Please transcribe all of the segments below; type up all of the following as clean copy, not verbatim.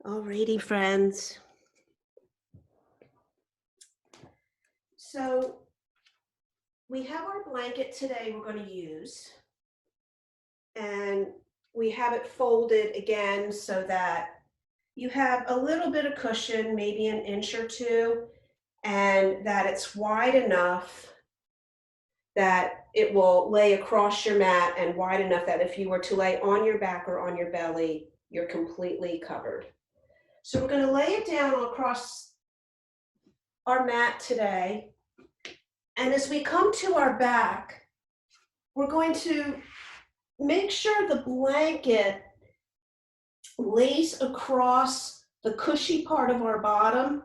Alrighty, friends. So we have our blanket today we're going to use, and we have it folded again so that you have a little bit of cushion, maybe an inch or two, and that it's wide enough that it will lay across your mat and wide enough that if you were to lay on your back or on your belly, you're completely covered. So we're going to lay it down across our mat today. And as we come to our back, we're going to make sure the blanket lays across the cushy part of our bottom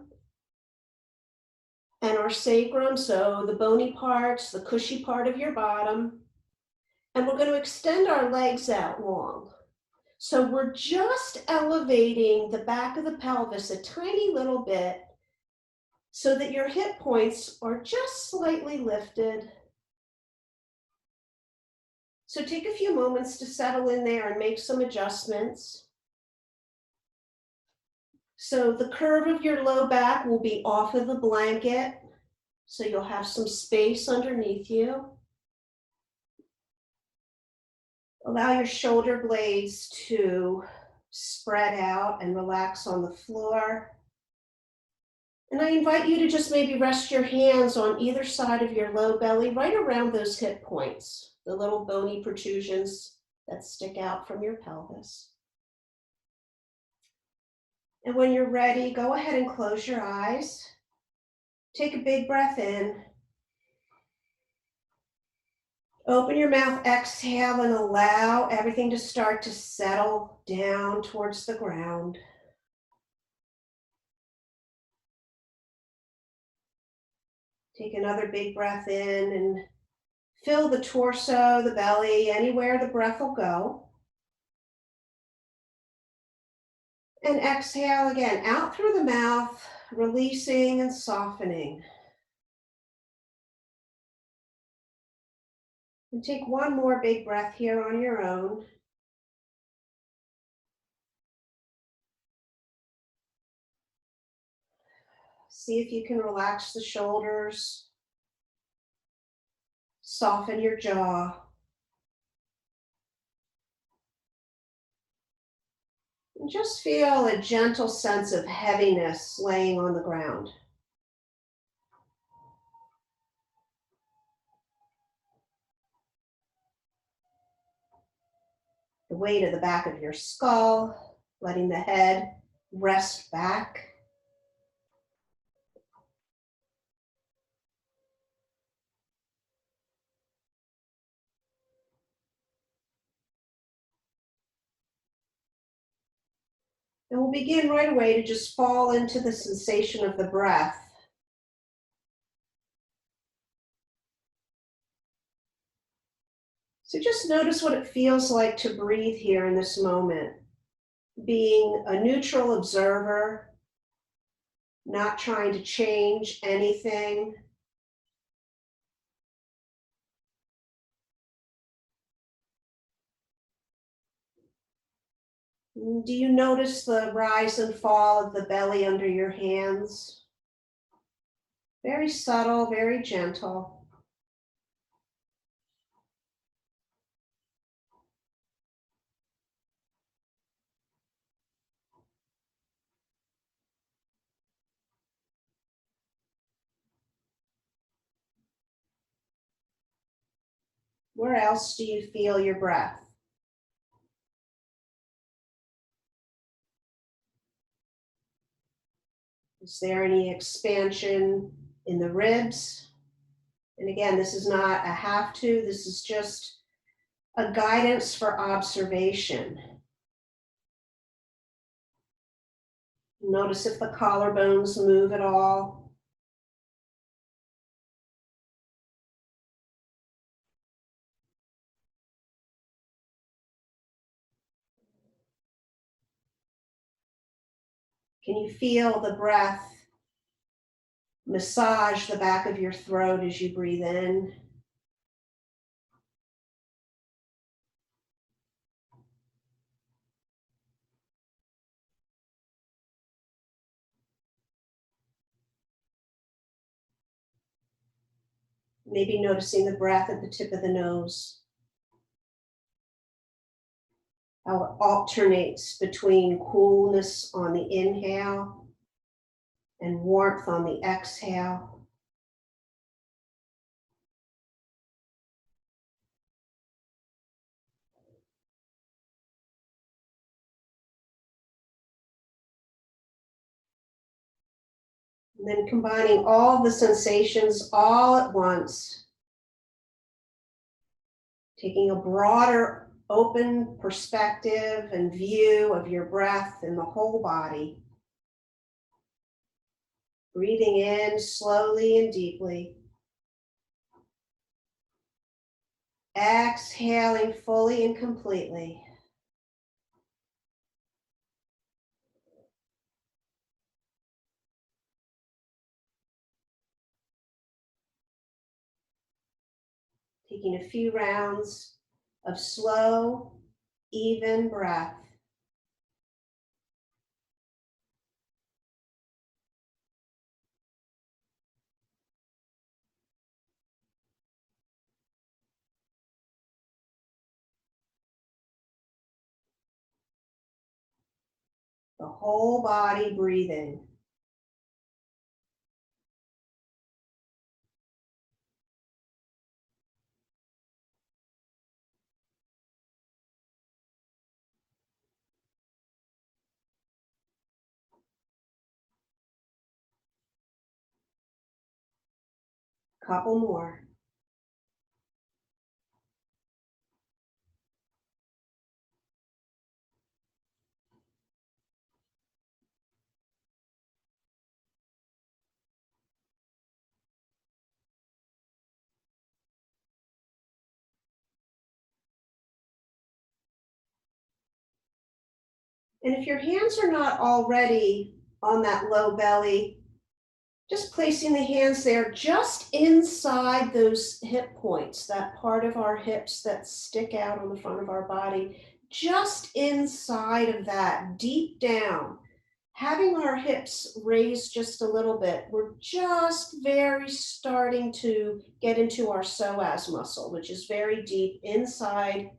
and our sacrum, so the bony parts, the cushy part of your bottom. And we're going to extend our legs out long. So we're just elevating the back of the pelvis a tiny little bit so that your hip points are just slightly lifted. So take a few moments to settle in there and make some adjustments. So the curve of your low back will be off of the blanket, so you'll have some space underneath you. Allow your shoulder blades to spread out and relax on the floor. And I invite you to just maybe rest your hands on either side of your low belly, right around those hip points, the little bony protrusions that stick out from your pelvis. And when you're ready, go ahead and close your eyes. Take a big breath in. Open your mouth, exhale, and allow everything to start to settle down towards the ground. Take another big breath in and fill the torso, the belly, anywhere the breath will go. And exhale again, out through the mouth, releasing and softening. And take one more big breath here on your own. See if you can relax the shoulders, soften your jaw. And just feel a gentle sense of heaviness laying on the ground. The weight of the back of your skull, letting the head rest back. And we'll begin right away to just fall into the sensation of the breath. So just notice what it feels like to breathe here in this moment, being a neutral observer, not trying to change anything. Do you notice the rise and fall of the belly under your hands? Very subtle, very gentle. Where else do you feel your breath? Is there any expansion in the ribs? And again, this is not a have to, this is just a guidance for observation. Notice if the collarbones move at all. Can you feel the breath massage the back of your throat as you breathe in? Maybe noticing the breath at the tip of the nose, how it alternates between coolness on the inhale and warmth on the exhale. And then combining all the sensations all at once, taking a broader, open perspective and view of your breath in the whole body. Breathing in slowly and deeply. Exhaling fully and completely. Taking a few rounds of slow, even breath. The whole body breathing. Couple more. And if your hands are not already on that low belly, just placing the hands there just inside those hip points, that part of our hips that stick out on the front of our body, just inside of that, deep down, having our hips raised just a little bit. We're just very starting to get into our psoas muscle, which is very deep inside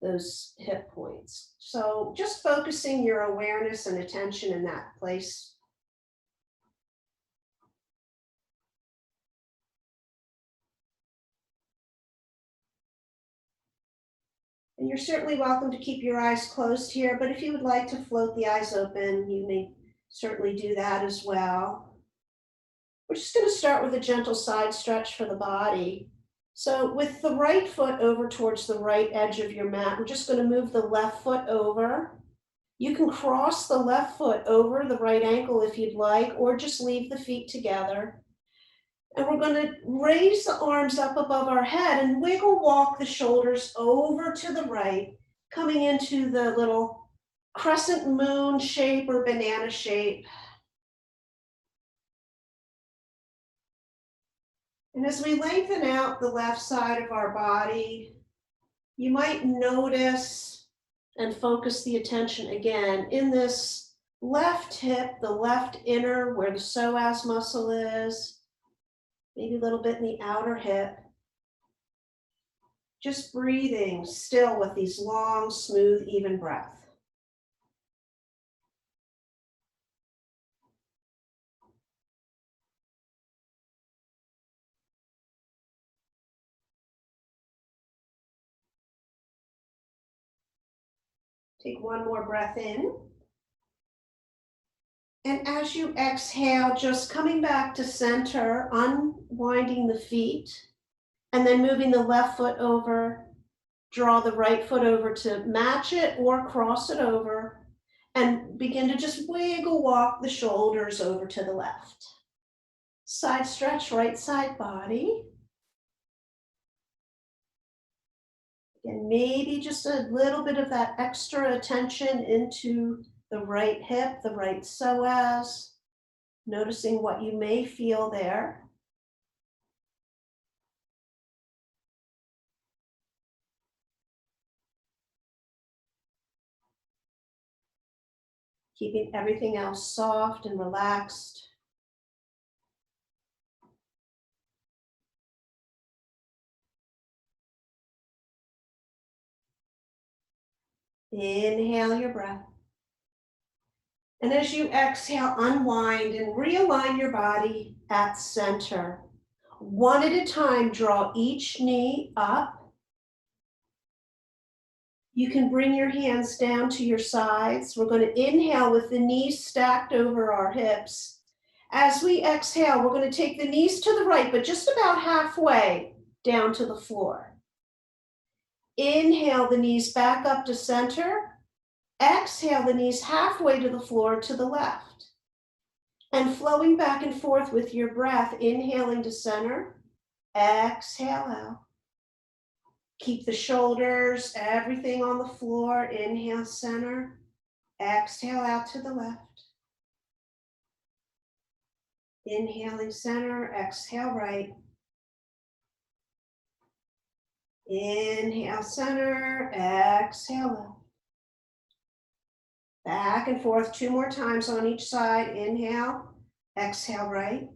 those hip points. So just focusing your awareness and attention in that place. And you're certainly welcome to keep your eyes closed here, but if you would like to float the eyes open, you may certainly do that as well. We're just going to start with a gentle side stretch for the body. So with the right foot over towards the right edge of your mat, we're just going to move the left foot over. You can cross the left foot over the right ankle if you'd like, or just leave the feet together. And we're going to raise the arms up above our head and wiggle walk the shoulders over to the right, coming into the little crescent moon shape or banana shape. And as we lengthen out the left side of our body, you might notice and focus the attention again in this left hip, the left inner where the psoas muscle is, maybe a little bit in the outer hip. Just breathing still with these long, smooth, even breaths. Take one more breath in. And as you exhale, just coming back to center, unwinding the feet, and then moving the left foot over, draw the right foot over to match it or cross it over, and begin to just wiggle walk the shoulders over to the left. Side stretch, right side body. And maybe just a little bit of that extra attention into the right hip, the right psoas, noticing what you may feel there. Keeping everything else soft and relaxed. Inhale your breath. And as you exhale, unwind and realign your body at center. One at a time, draw each knee up. You can bring your hands down to your sides. We're going to inhale with the knees stacked over our hips. As we exhale, we're going to take the knees to the right, but just about halfway down to the floor. Inhale the knees back up to center. Exhale the knees halfway to the floor to the left. And flowing back and forth with your breath, inhaling to center, exhale out. Keep the shoulders, everything on the floor. Inhale, center. Exhale out to the left. Inhaling center, exhale right. Inhale center, exhale left. Back and forth 2 more times on each side. Inhale, exhale right.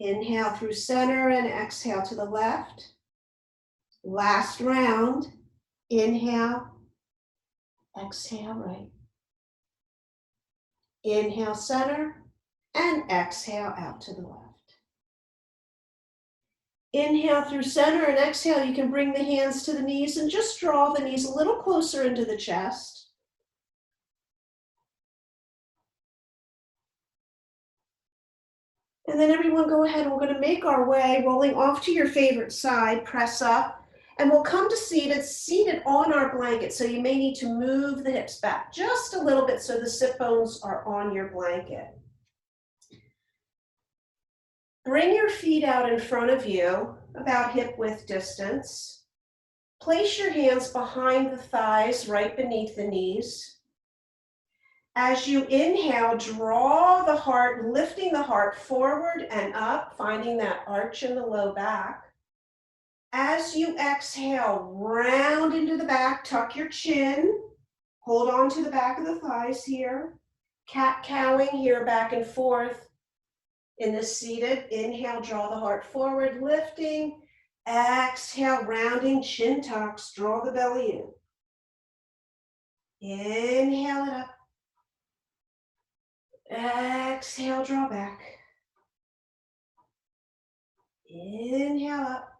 Inhale through center and exhale to the left. Last round. Inhale, exhale right. Inhale center and exhale out to the left. Inhale through center and exhale. You can bring the hands to the knees and just draw the knees a little closer into the chest. And then everyone go ahead and we're going to make our way, rolling off to your favorite side, press up, and we'll come to seated on our blanket. So you may need to move the hips back just a little bit so the sit bones are on your blanket. Bring your feet out in front of you, about hip width distance. Place your hands behind the thighs, right beneath the knees. As you inhale, draw the heart, lifting the heart forward and up, finding that arch in the low back. As you exhale, round into the back, tuck your chin, hold on to the back of the thighs here. Cat-cowing here, back and forth. In the seated, inhale, draw the heart forward, lifting. Exhale, rounding, chin tucks, draw the belly in. Inhale it up. Exhale, draw back. Inhale up.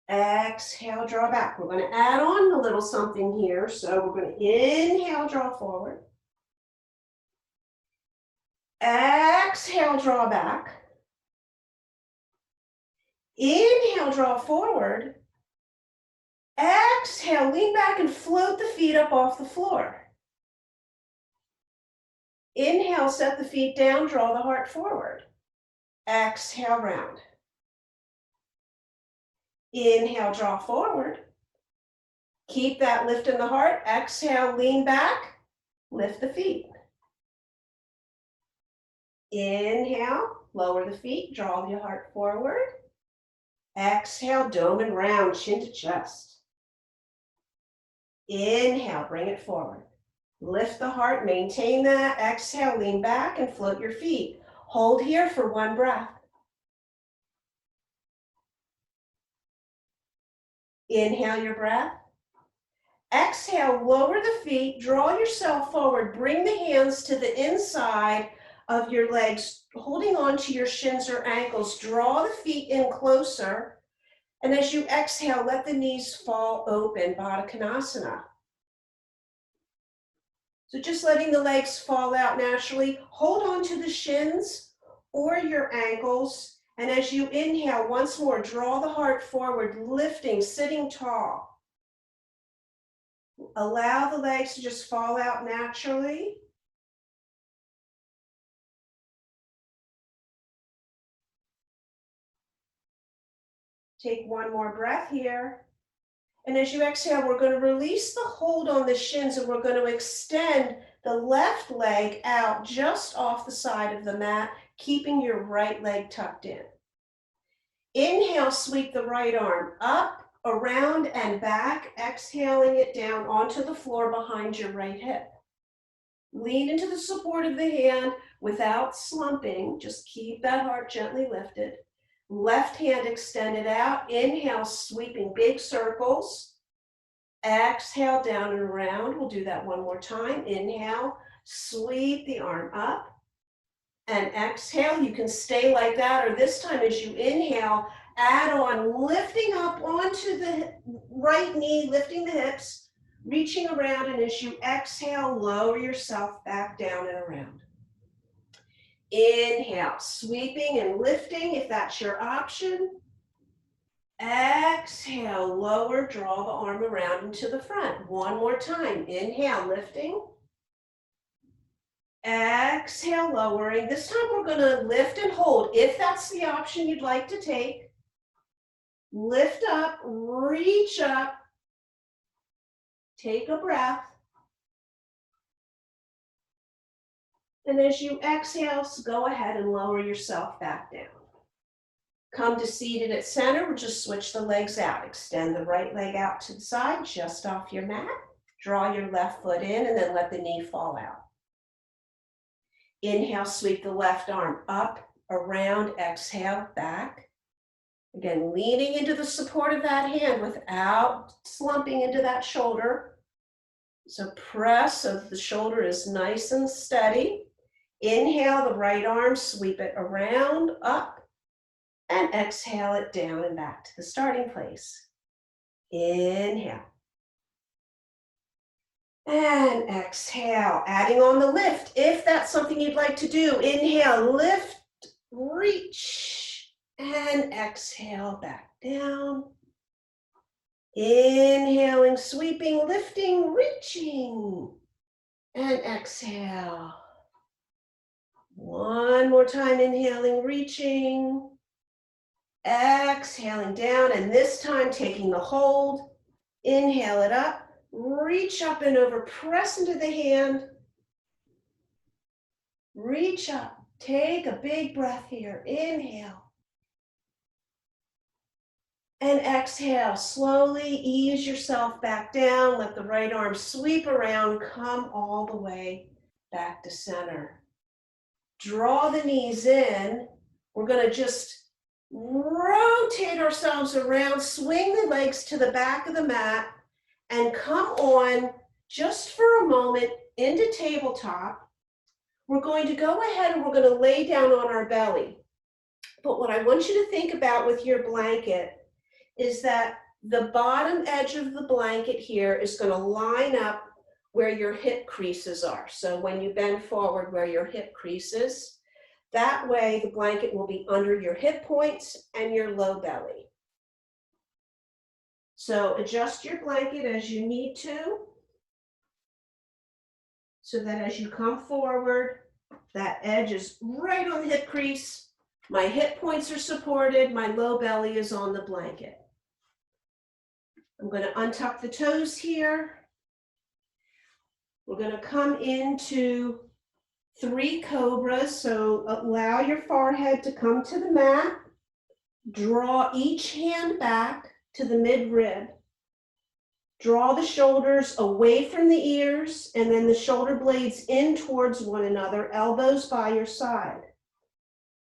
Exhale, draw back. We're going to add on a little something here. So we're going to inhale, draw forward. Exhale, draw back. Inhale, draw forward. Exhale, lean back and float the feet up off the floor. Inhale, set the feet down, draw the heart forward. Exhale, round. Inhale, draw forward. Keep that lift in the heart. Exhale, lean back, lift the feet. Inhale, lower the feet, draw the heart forward. Exhale, dome and round, chin to chest. Inhale, bring it forward. Lift the heart, maintain that. Exhale, lean back and float your feet. Hold here for 1 breath. Inhale your breath. Exhale, lower the feet, draw yourself forward. Bring the hands to the inside of your legs, holding on to your shins or ankles. Draw the feet in closer. And as you exhale, let the knees fall open, Baddha Konasana. So just letting the legs fall out naturally. Hold on to the shins or your ankles. And as you inhale, once more, draw the heart forward, lifting, sitting tall. Allow the legs to just fall out naturally. Take 1 more breath here. And as you exhale, we're going to release the hold on the shins and we're going to extend the left leg out just off the side of the mat, keeping your right leg tucked in. Inhale, sweep the right arm up, around, and back, exhaling it down onto the floor behind your right hip. Lean into the support of the hand without slumping. Just keep that heart gently lifted. Left hand extended out. Inhale, sweeping big circles. Exhale down and around. We'll do that one more time. Inhale, sweep the arm up. And exhale, you can stay like that, or this time as you inhale, add on lifting up onto the right knee, lifting the hips, reaching around, and as you exhale, lower yourself back down and around. Inhale, sweeping and lifting if that's your option. Exhale, lower, draw the arm around into the front. One more time. Inhale, lifting. Exhale, lowering. This time we're going to lift and hold, if that's the option you'd like to take. Lift up, reach up, take a breath. And as you exhale, go ahead and lower yourself back down. Come to seated at center. We'll just switch the legs out. Extend the right leg out to the side, just off your mat. Draw your left foot in and then let the knee fall out. Inhale, sweep the left arm up, around, exhale, back. Again, leaning into the support of that hand without slumping into that shoulder. So press so the shoulder is nice and steady. Inhale the right arm, sweep it around, up, and exhale it down and back to the starting place. Inhale. And exhale, adding on the lift, if that's something you'd like to do. Inhale, lift, reach, and exhale back down. Inhaling, sweeping, lifting, reaching, and exhale. One more time, inhaling, reaching, exhaling down, and this time taking the hold. Inhale it up, reach up and over, press into the hand. Reach up, take a big breath here. Inhale. And exhale, slowly ease yourself back down. Let the right arm sweep around, come all the way back to center. Draw the knees in. We're going to just rotate ourselves around, swing the legs to the back of the mat, and come on just for a moment into tabletop. We're going to go ahead and we're going to lay down on our belly. But what I want you to think about with your blanket is that the bottom edge of the blanket here is going to line up where your hip creases are. So when you bend forward where your hip creases, that way the blanket will be under your hip points and your low belly. So adjust your blanket as you need to, so that as you come forward, that edge is right on the hip crease. My hip points are supported, my low belly is on the blanket. I'm going to untuck the toes here. We're going to come into 3 cobras, so allow your forehead to come to the mat. Draw each hand back to the midrib. Draw the shoulders away from the ears and then the shoulder blades in towards one another, elbows by your side.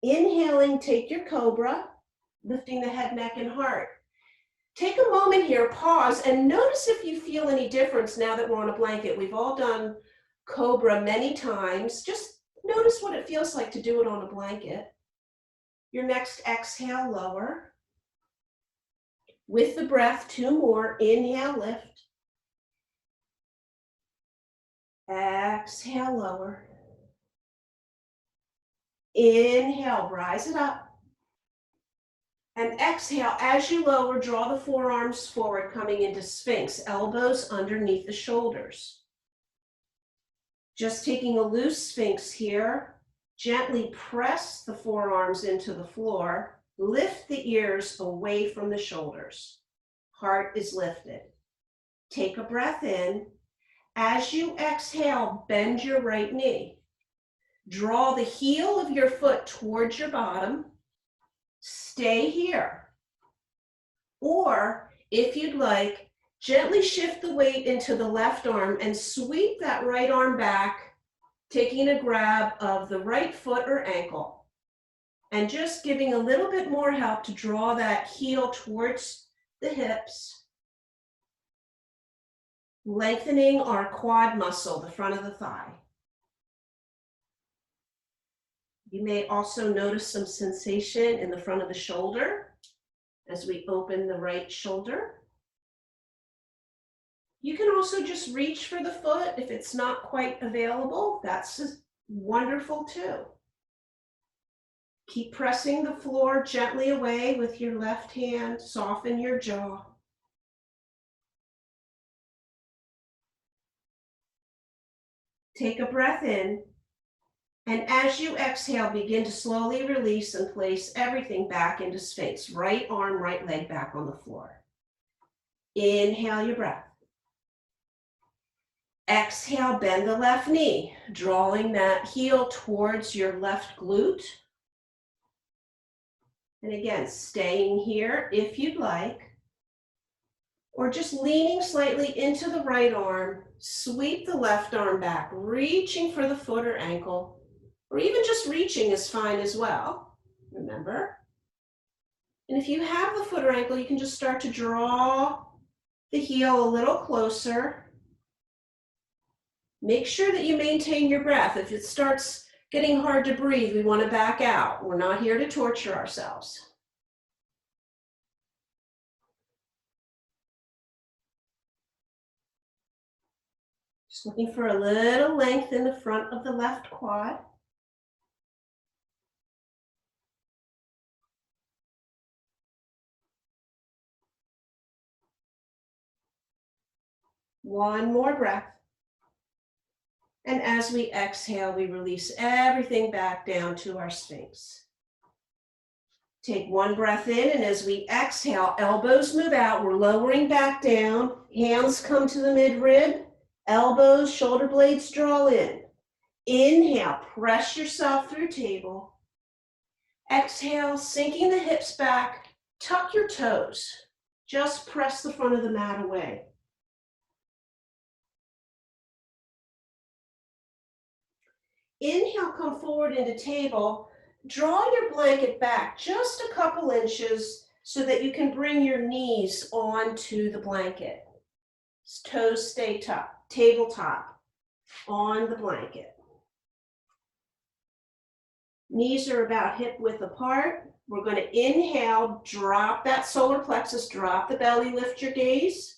Inhaling, take your cobra, lifting the head, neck, and heart. Take a moment here, pause, and notice if you feel any difference now that we're on a blanket. We've all done Cobra many times. Just notice what it feels like to do it on a blanket. Your next exhale, lower. With the breath, 2 more. Inhale, lift. Exhale, lower. Inhale, rise it up. And exhale, as you lower, draw the forearms forward, coming into Sphinx, elbows underneath the shoulders. Just taking a loose Sphinx here, gently press the forearms into the floor, lift the ears away from the shoulders. Heart is lifted. Take a breath in. As you exhale, bend your right knee. Draw the heel of your foot towards your bottom. Stay here. Or, if you'd like, gently shift the weight into the left arm and sweep that right arm back, taking a grab of the right foot or ankle. And just giving a little bit more help to draw that heel towards the hips. lengthening our quad muscle, the front of the thigh. You may also notice some sensation in the front of the shoulder as we open the right shoulder. You can also just reach for the foot if it's not quite available. That's wonderful too. Keep pressing the floor gently away with your left hand. Soften your jaw. Take a breath in. And as you exhale, begin to slowly release and place everything back into Sphinx. Right arm, right leg back on the floor. Inhale your breath. Exhale, bend the left knee, drawing that heel towards your left glute. And again, staying here if you'd like, or just leaning slightly into the right arm, sweep the left arm back, reaching for the foot or ankle. Or even just reaching is fine as well, remember. And if you have the foot or ankle, you can just start to draw the heel a little closer. Make sure that you maintain your breath. If it starts getting hard to breathe, we want to back out. We're not here to torture ourselves. Just looking for a little length in the front of the left quad. One more breath. And as we exhale, we release everything back down to our Sphinx. Take one breath in, and as we exhale, elbows move out. We're lowering back down. Hands come to the midrib. Elbows, shoulder blades draw in. Inhale, press yourself through table. Exhale, sinking the hips back. Tuck your toes. Just press the front of the mat away. Inhale, come forward into table. Draw your blanket back just a couple inches so that you can bring your knees onto the blanket. Toes stay tucked, tabletop on the blanket. Knees are about hip width apart. We're going to inhale, drop that solar plexus, drop the belly, lift your gaze.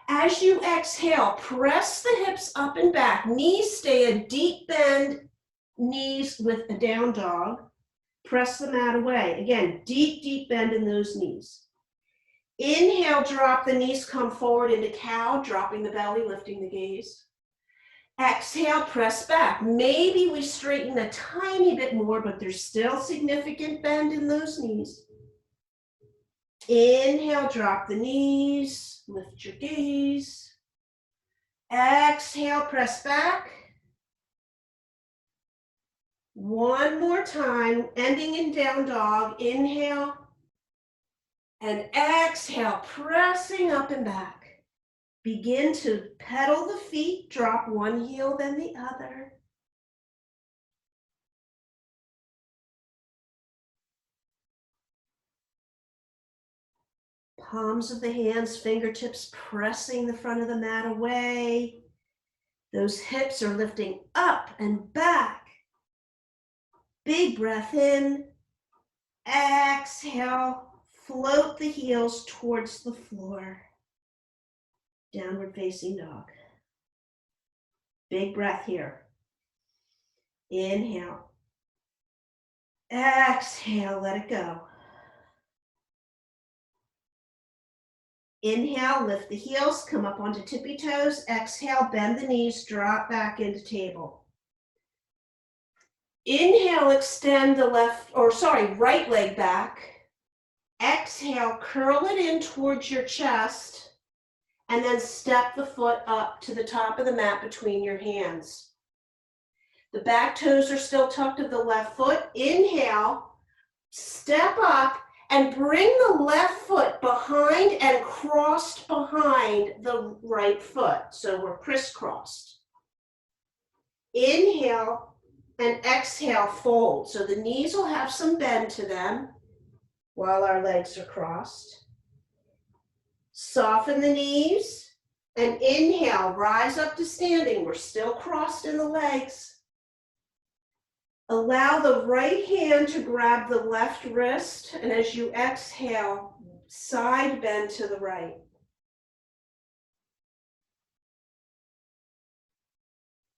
As you exhale, press the hips up and back. Knees stay a deep bend, knees with a down dog. Press the mat away. Again, deep, deep bend in those knees. Inhale, drop the knees, come forward into cow, dropping the belly, lifting the gaze. Exhale, press back. Maybe we straighten a tiny bit more, but there's still significant bend in those knees. Inhale, drop the knees, lift your gaze. Exhale, press back. One more time, ending in down dog. Inhale and exhale, pressing up and back. Begin to pedal the feet, drop one heel, then the other. Palms of the hands, fingertips pressing the front of the mat away. Those hips are lifting up and back. Big breath in. Exhale, float the heels towards the floor. Downward facing dog. Big breath here. Inhale. Exhale, let it go. Inhale, lift the heels, come up onto tippy toes. Exhale, bend the knees, drop back into table. Inhale, extend the right leg back. Exhale, curl it in towards your chest. And then step the foot up to the top of the mat between your hands. The back toes are still tucked to the left foot. Inhale, step up and bring the left foot behind and crossed behind the right foot. So we're crisscrossed. Inhale and exhale, fold. So the knees will have some bend to them while our legs are crossed. Soften the knees, And inhale, rise up to standing. We're still crossed in the legs. Allow the right hand to grab the left wrist, and as you exhale, side bend to the right.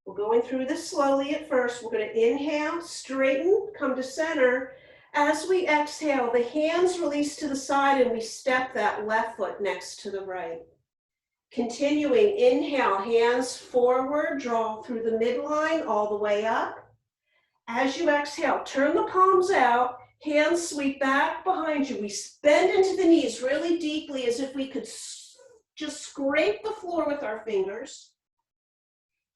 We're going through this slowly at first. We're going to inhale, straighten, come to center. As we exhale, the hands release to the side and we step that left foot next to the right. Continuing, inhale, hands forward, draw through the midline all the way up. As you exhale, turn the palms out, hands sweep back behind you. We bend into the knees really deeply as if we could just scrape the floor with our fingers.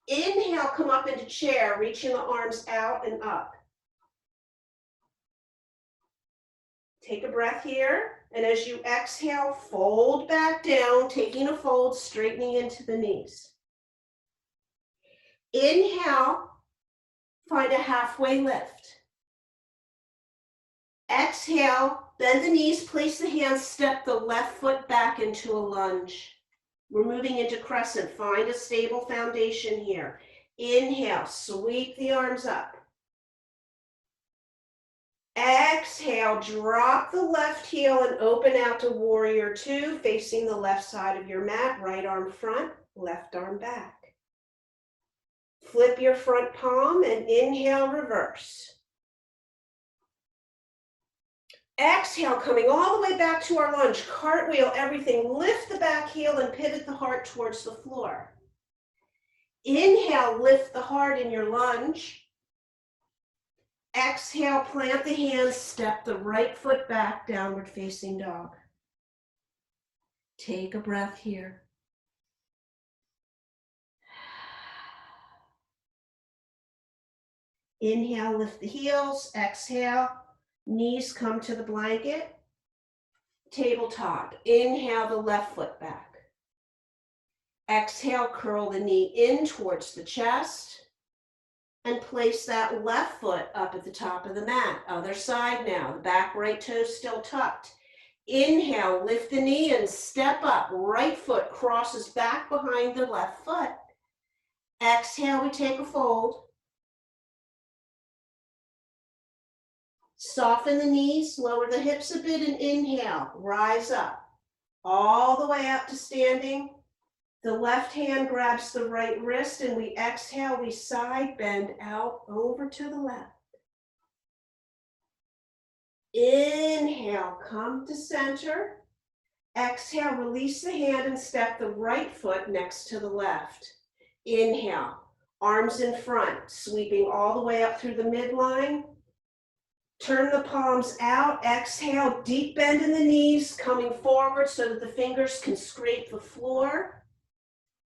Inhale, come up into chair, reaching the arms out and up. Take a breath here, and as you exhale, fold back down, taking a fold, straightening into the knees. Inhale, find a halfway lift. Exhale, bend the knees, place the hands, step the left foot back into a lunge. We're moving into crescent. Find a stable foundation here. Inhale, sweep the arms up. Exhale, drop the left heel and open out to warrior two, facing the left side of your mat, right arm front, left arm back. Flip your front palm and inhale, reverse. Exhale, coming all the way back to our lunge, cartwheel everything, lift the back heel and pivot the heart towards the floor. Inhale, lift the heart in your lunge. Exhale, plant the hands, step the right foot back, downward facing dog. Take a breath here. Inhale, lift the heels. Exhale, knees come to the blanket. Tabletop. Inhale, the left foot back. Exhale, curl the knee in towards the chest. And place that left foot up at the top of the mat. Other side now, the back right toe still tucked. Inhale, lift the knee and step up. Right foot crosses back behind the left foot. Exhale, we take a fold. Soften the knees, lower the hips a bit and inhale, rise up. All the way up to standing. The left hand grabs the right wrist and we exhale, we side bend out over to the left. Inhale, come to center. Exhale, release the hand and step the right foot next to the left. Inhale, arms in front, sweeping all the way up through the midline. Turn the palms out. Exhale, deep bend in the knees, coming forward so that the fingers can scrape the floor.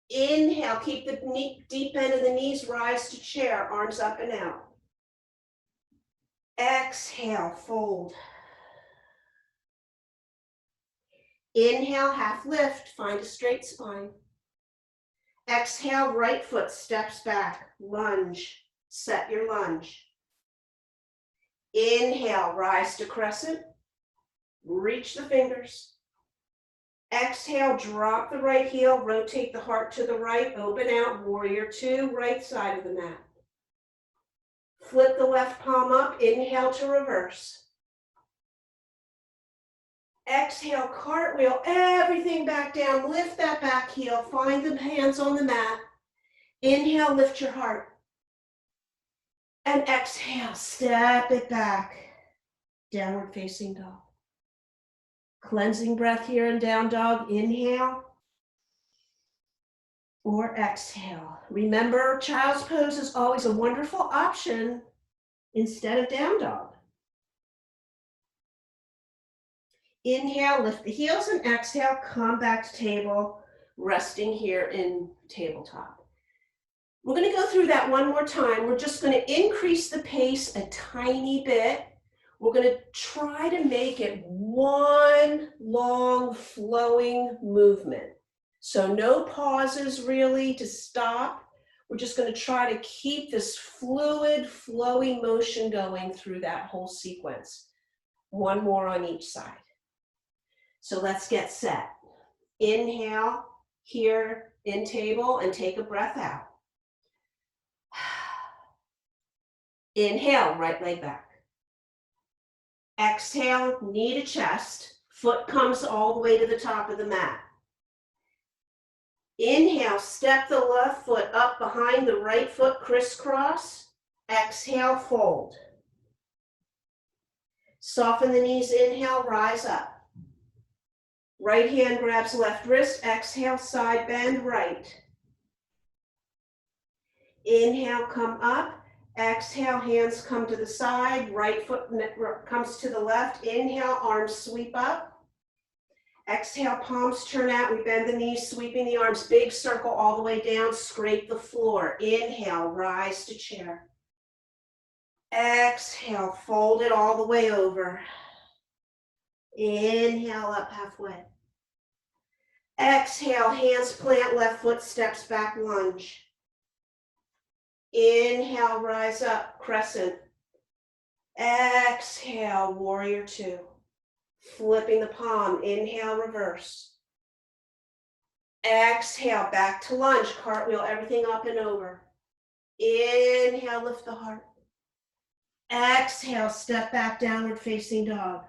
Inhale, keep the deep bend of the knees, rise to chair, arms up and out. Exhale, fold. Inhale, half lift, find a straight spine. Exhale, right foot steps back, lunge, set your lunge. Inhale, rise to crescent, reach the fingers. Exhale, drop the right heel, rotate the heart to the right, open out, warrior two, right side of the mat. Flip the left palm up, inhale to reverse. Exhale, cartwheel everything back down, lift that back heel, find the hands on the mat. Inhale, lift your heart. And exhale, step it back, downward facing dog. Cleansing breath here in down dog. Inhale or exhale. Remember, child's pose is always a wonderful option instead of down dog. Inhale, lift the heels and exhale, come back to table, resting here in tabletop. We're going to go through that one more time. We're just going to increase the pace a tiny bit. We're going to try to make it one long flowing movement. So no pauses really to stop. We're just going to try to keep this fluid, flowing motion going through that whole sequence. One more on each side. So let's get set. Inhale here in table and take a breath out. Inhale, right leg back. Exhale, knee to chest. Foot comes all the way to the top of the mat. Inhale, step the left foot up behind the right foot, crisscross. Exhale, fold. Soften the knees, inhale, rise up. Right hand grabs left wrist, exhale, side bend, right. Inhale, come up. Exhale, hands come to the side, right foot comes to the left. Inhale, arms sweep up. Exhale, palms turn out. We bend the knees, sweeping the arms, big circle all the way down, scrape the floor. Inhale, rise to chair. Exhale, fold it all the way over. Inhale, up halfway. Exhale, hands plant, left foot steps back, lunge. Inhale, rise up, crescent. Exhale, warrior two. Flipping the palm, inhale, reverse. Exhale, back to lunge, cartwheel everything up and over. Inhale, lift the heart. Exhale, step back, downward facing dog.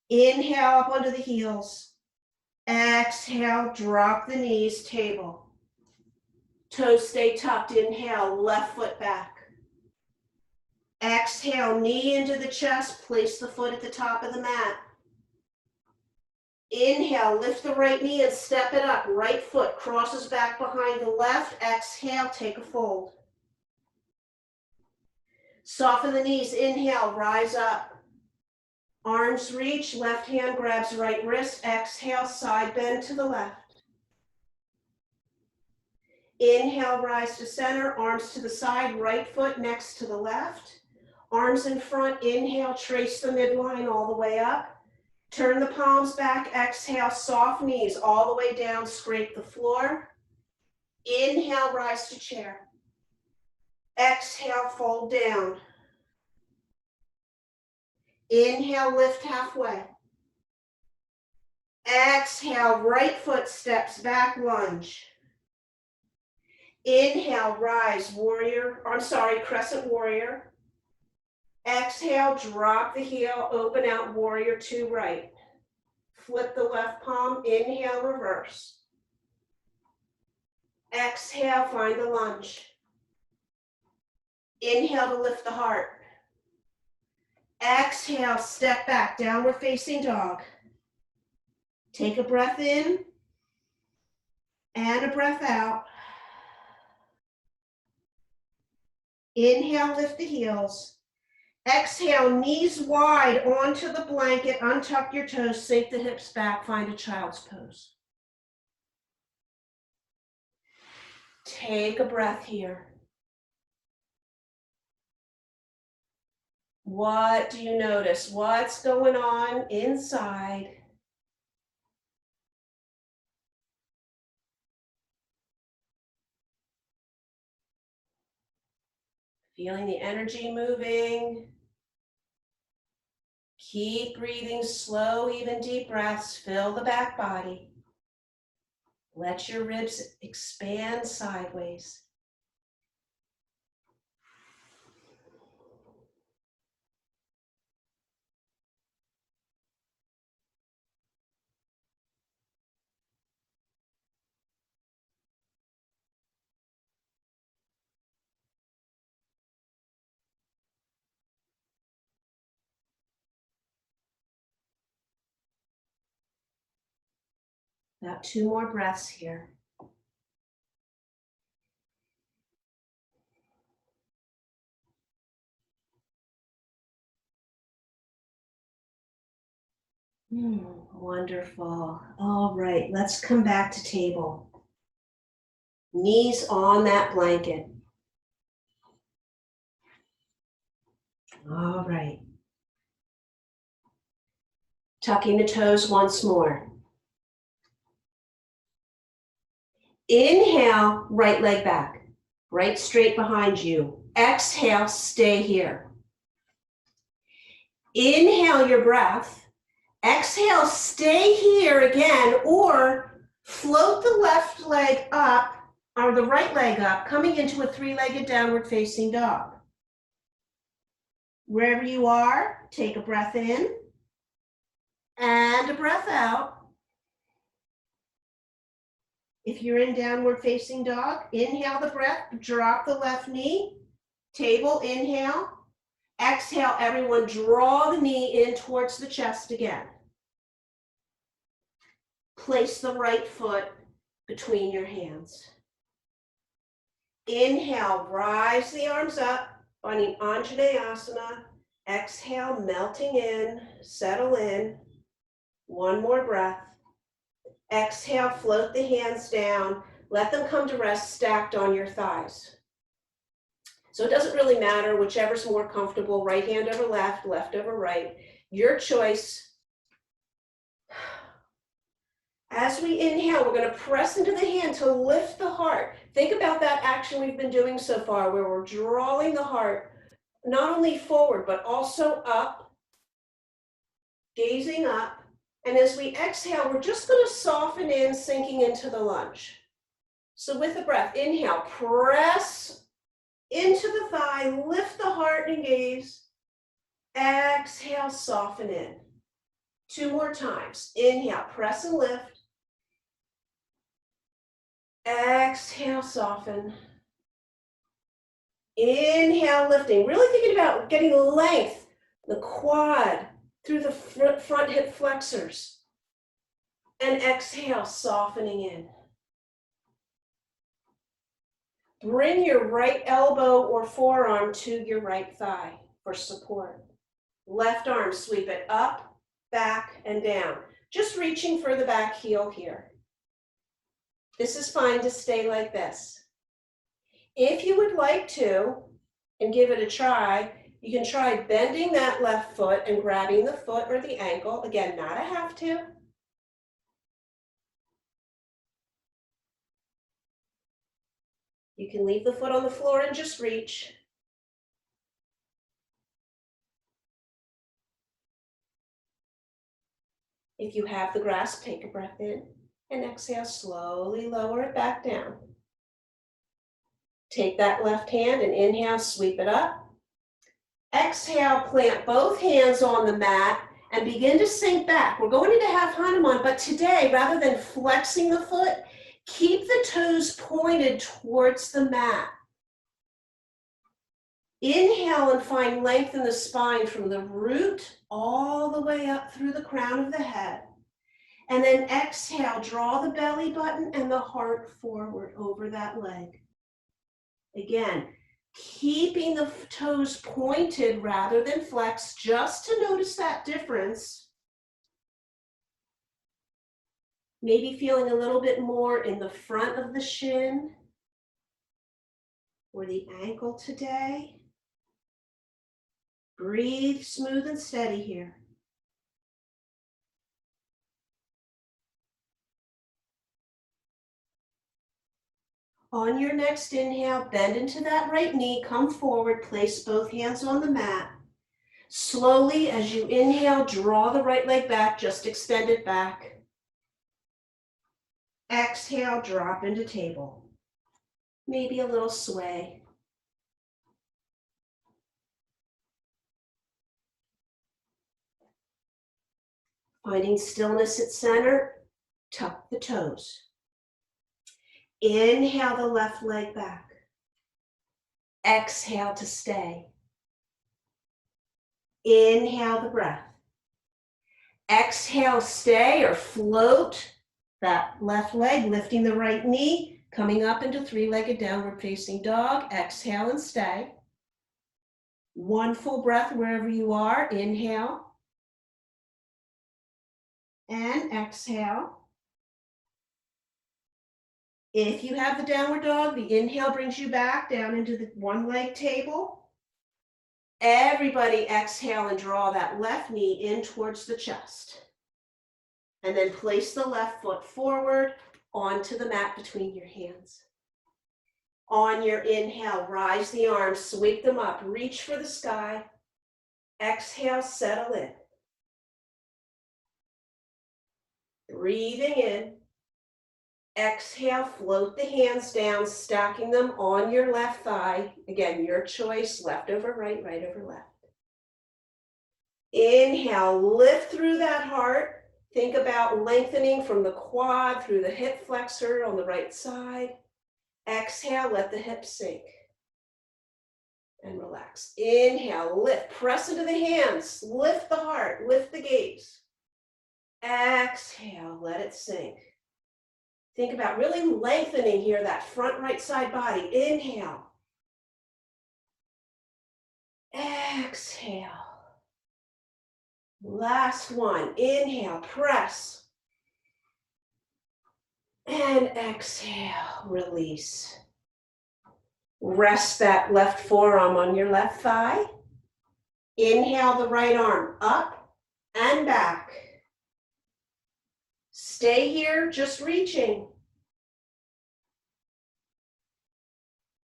Inhale, up onto the heels. Exhale, drop the knees, table. Toes stay tucked, inhale, left foot back. Exhale, knee into the chest, place the foot at the top of the mat. Inhale, lift the right knee and step it up. Right foot crosses back behind the left. Exhale, take a fold. Soften the knees, inhale, rise up. Arms reach, left hand grabs right wrist. Exhale, side bend to the left. Inhale, rise to center, arms to the side, right foot next to the left. Arms in front, inhale, trace the midline all the way up. Turn the palms back, exhale, soft knees all the way down, scrape the floor. Inhale, rise to chair. Exhale, fold down. Inhale, lift halfway. Exhale, right foot steps back, lunge. Inhale, rise, crescent warrior. Exhale, drop the heel, open out, warrior two, right. Flip the left palm, inhale, reverse. Exhale, find the lunge. Inhale to lift the heart. Exhale, step back, downward facing dog. Take a breath in and a breath out. Inhale, lift the heels. Exhale, knees wide onto the blanket, untuck your toes, sink the hips back, find a child's pose. Take a breath here. What do you notice? What's going on inside? Feeling the energy moving. Keep breathing, slow, even deep breaths. Fill the back body. Let your ribs expand sideways. About 2 more breaths here. Wonderful. All right, let's come back to table. Knees on that blanket. All right. Tucking the toes once more. Inhale, right leg back. Right straight behind you. Exhale, stay here. Inhale your breath. Exhale, stay here again, or Float the left leg up, or the right leg up, coming into a three-legged downward facing dog. Wherever you are, take a breath in and a breath out. If you're in downward facing dog, inhale the breath, drop the left knee, table, inhale. Exhale, everyone, draw the knee in towards the chest again. Place the right foot between your hands. Inhale, rise the arms up, finding Anjaneyasana. Exhale, melting in, settle in. One more breath. Exhale, float the hands down. Let them come to rest stacked on your thighs. So it doesn't really matter, whichever's more comfortable, right hand over left, left over right. Your choice. As we inhale, we're going to press into the hand to lift the heart. Think about that action we've been doing so far, where we're drawing the heart not only forward, but also up, gazing up. And as we exhale, we're just going to soften in, sinking into the lunge. So with the breath, inhale, press into the thigh, lift the heart and gaze. Exhale, soften in. 2 more times. Inhale, press and lift. Exhale, soften. Inhale, lifting. Really thinking about getting length, the quad, through the front hip flexors. And exhale, softening in. Bring your right elbow or forearm to your right thigh for support. Left arm, sweep it up, back, and down. Just reaching for the back heel here. This is fine to stay like this. If you would like to, and give it a try, you can try bending that left foot and grabbing the foot or the ankle. Again, not a have to. You can leave the foot on the floor and just reach. If you have the grasp, take a breath in and exhale, slowly lower it back down. Take that left hand and inhale, sweep it up. Exhale, plant both hands on the mat and begin to sink back. We're going into half Hanuman, but today, rather than flexing the foot, keep the toes pointed towards the mat. Inhale and find length in the spine from the root all the way up through the crown of the head. And then exhale, draw the belly button and the heart forward over that leg. Again, keeping the toes pointed rather than flexed, just to notice that difference. Maybe feeling a little bit more in the front of the shin or the ankle today. Breathe smooth and steady here. On your next inhale, bend into that right knee, come forward, place both hands on the mat. Slowly, as you inhale, draw the right leg back, just extend it back. Exhale, drop into table. Maybe a little sway. Finding stillness at center, tuck the toes. Inhale the left leg back. Exhale to stay. Inhale the breath. Exhale, stay or float that left leg, lifting the right knee, coming up into three-legged downward facing dog. Exhale and stay. One full breath wherever you are. Inhale. And exhale. If you have the downward dog, the inhale brings you back down into the one-leg table. Everybody exhale and draw that left knee in towards the chest. And then place the left foot forward onto the mat between your hands. On your inhale, rise the arms, sweep them up, reach for the sky. Exhale, settle in. Breathing in. Exhale, float the hands down, stacking them on your left thigh. Again, your choice, left over right, right over left. Inhale, lift through that heart. Think about lengthening from the quad through the hip flexor on the right side. Exhale, let the hips sink. And relax. Inhale, lift, press into the hands, lift the heart, lift the gaze. Exhale, let it sink. Think about really lengthening here, that front right side body. Inhale. Exhale. Last one. Inhale, press. And exhale, release. Rest that left forearm on your left thigh. Inhale the right arm up and back. Stay here, just reaching.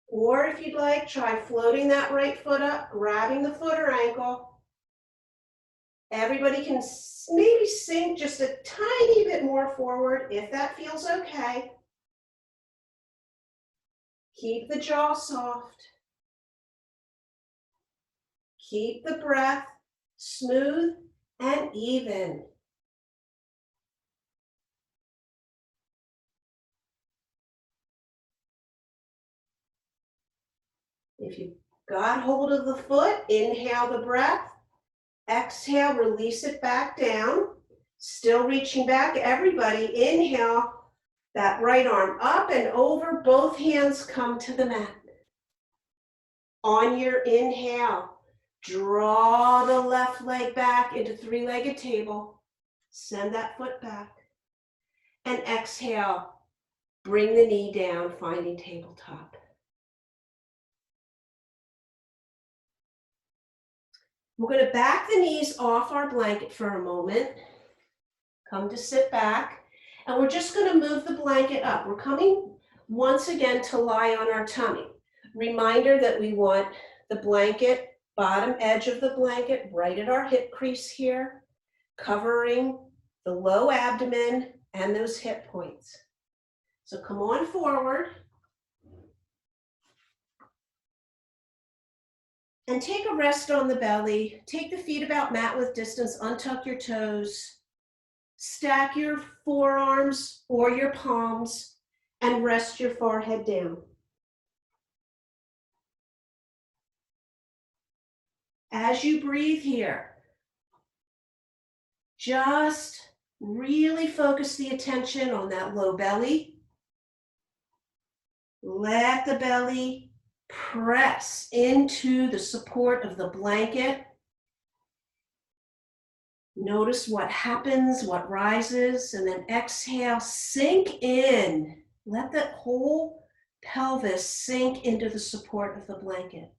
Or if you'd like, try floating that right foot up, grabbing the foot or ankle. Everybody can maybe sink just a tiny bit more forward if that feels okay. Keep the jaw soft. Keep the breath smooth and even. If you've got hold of the foot, inhale the breath. Exhale, release it back down. Still reaching back. Everybody, inhale that right arm up and over. Both hands come to the mat. On your inhale, draw the left leg back into three-legged table. Send that foot back. And exhale, bring the knee down, finding tabletop. We're going to back the knees off our blanket for a moment. Come to sit back. And we're just going to move the blanket up. We're coming once again to lie on our tummy. Reminder that we want the blanket, bottom edge of the blanket, right at our hip crease here, covering the low abdomen and those hip points. So come on forward. And take a rest on the belly. Take the feet about mat width distance, untuck your toes. Stack your forearms or your palms and rest your forehead down. As you breathe here, just really focus the attention on that low belly. Let the belly press into the support of the blanket. Notice what happens, what rises, and then exhale, sink in. Let that whole pelvis sink into the support of the blanket.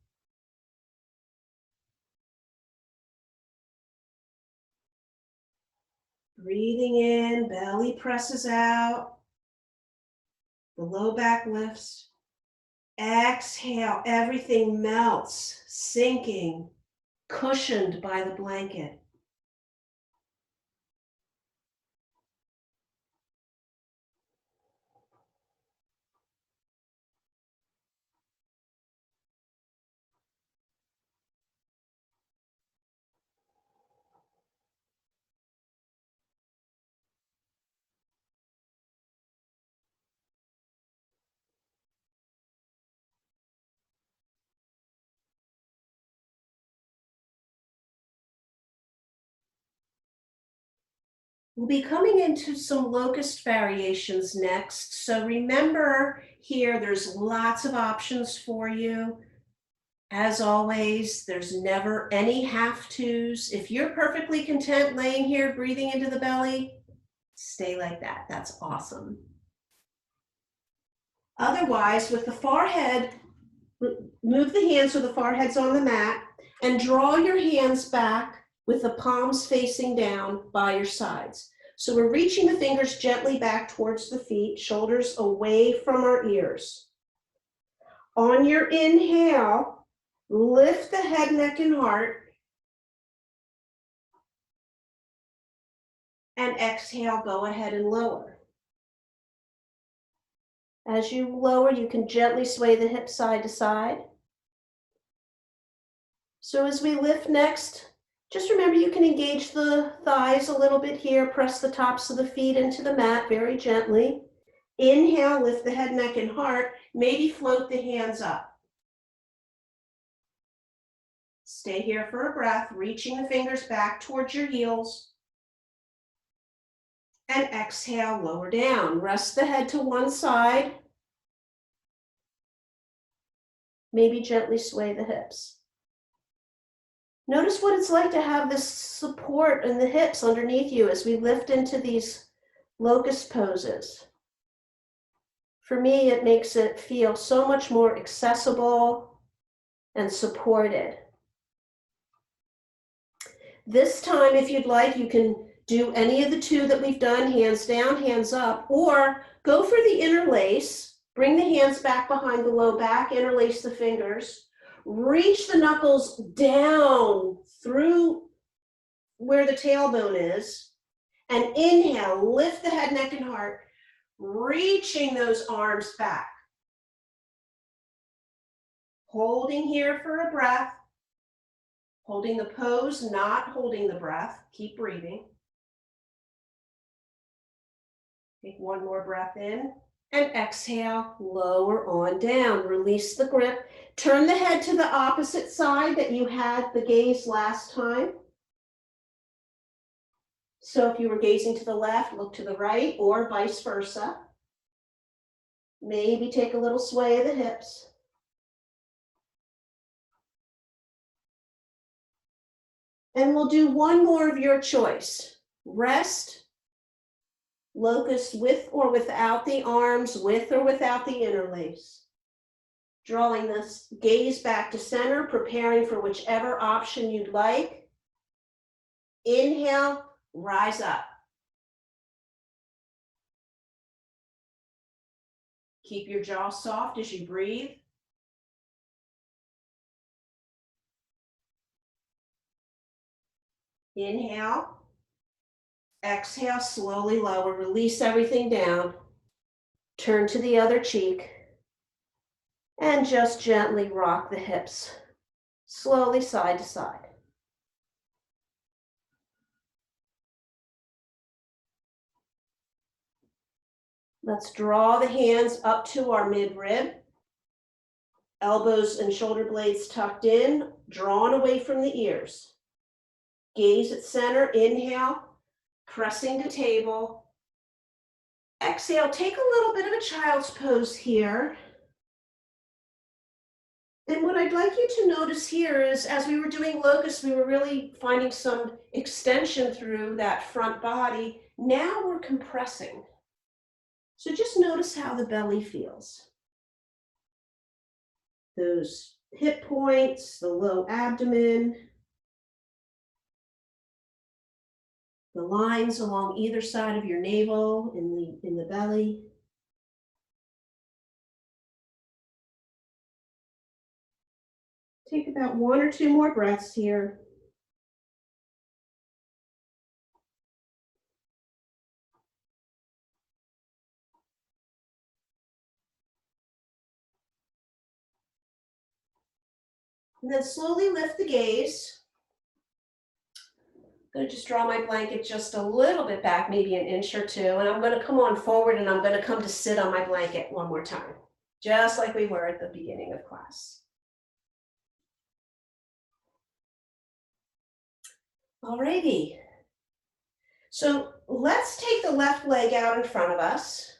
Breathing in, belly presses out, the low back lifts. Exhale, everything melts, sinking, cushioned by the blanket. We'll be coming into some locust variations next. So remember here, there's lots of options for you. As always, there's never any have-tos. If you're perfectly content laying here, breathing into the belly, stay like that. That's awesome. Otherwise, with the forehead, move the hands so the forehead's on the mat and draw your hands back with the palms facing down by your sides. So we're reaching the fingers gently back towards the feet, shoulders away from our ears. On your inhale, lift the head, neck, and heart. And exhale, go ahead and lower. As you lower, you can gently sway the hips side to side. So as we lift next, just remember you can engage the thighs a little bit here, press the tops of the feet into the mat very gently. Inhale, lift the head, neck, and heart. Maybe float the hands up. Stay here for a breath, reaching the fingers back towards your heels. And exhale, lower down. Rest the head to one side. Maybe gently sway the hips. Notice what it's like to have this support in the hips underneath you as we lift into these locust poses. For me, it makes it feel so much more accessible and supported. This time, if you'd like, you can do any of the two that we've done, hands down, hands up, or go for the interlace. Bring the hands back behind the low back, interlace the fingers. Reach the knuckles down through where the tailbone is. And inhale, lift the head, neck, and heart, reaching those arms back. Holding here for a breath. Holding the pose, not holding the breath. Keep breathing. Take one more breath in. And exhale, lower on down. Release the grip. Turn the head to the opposite side that you had the gaze last time. So if you were gazing to the left, look to the right, or vice versa. Maybe take a little sway of the hips. And we'll do one more of your choice. Rest, locust with or without the arms, with or without the interlace. Drawing this gaze back to center, preparing for whichever option you'd like. Inhale, rise up. Keep your jaw soft as you breathe. Inhale. Exhale, slowly lower. Release everything down. Turn to the other cheek. And just gently rock the hips, slowly side to side. Let's draw the hands up to our mid-rib. Elbows and shoulder blades tucked in, drawn away from the ears. Gaze at center, inhale, pressing to table. Exhale, take a little bit of a child's pose here. And what I'd like you to notice here is, as we were doing locust, we were really finding some extension through that front body. Now we're compressing. So just notice how the belly feels. Those hip points, the low abdomen, the lines along either side of your navel in the belly. Take about one or two more breaths here. And then slowly lift the gaze. I'm going to just draw my blanket just a little bit back, maybe an inch or two, and I'm going to come on forward and I'm going to come to sit on my blanket one more time, just like we were at the beginning of class. Alrighty. So let's take the left leg out in front of us.